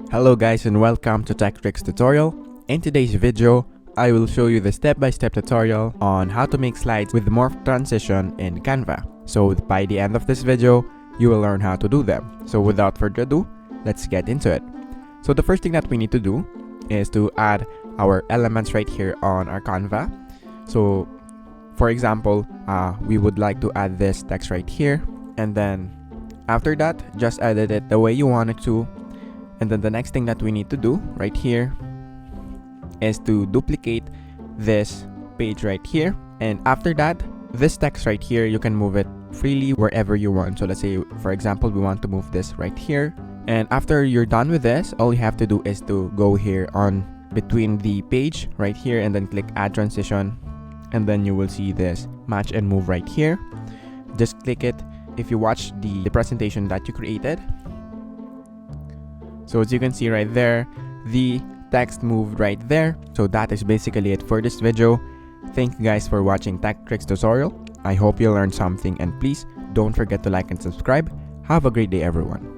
Hello guys and welcome to Tech Tricks tutorial. In today's video, I will show you the step-by-step tutorial on how to make slides with the Morph transition in Canva. So by the end of this video, you will learn how to do them. So without further ado, let's get into it. So the first thing that we need to do is to add our elements right here on our Canva. So for example, we would like to add this text right here, and then after that, just edit it the way you want it to. And then the next thing that we need to do right here is to duplicate this page right here. And after that, this text right here, you can move it freely wherever you want. So let's say, for example, we want to move this right here. And after you're done with this, all you have to do is to go here on between the page right here and then click add transition. And then you will see this match and move right here. Just click it if you watch the presentation that you created. So as you can see right there, the text moved right there. So that is basically it for this video. Thank you guys for watching Tech Tricks tutorial. I hope you learned something, and please don't forget to like and subscribe. Have a great day everyone.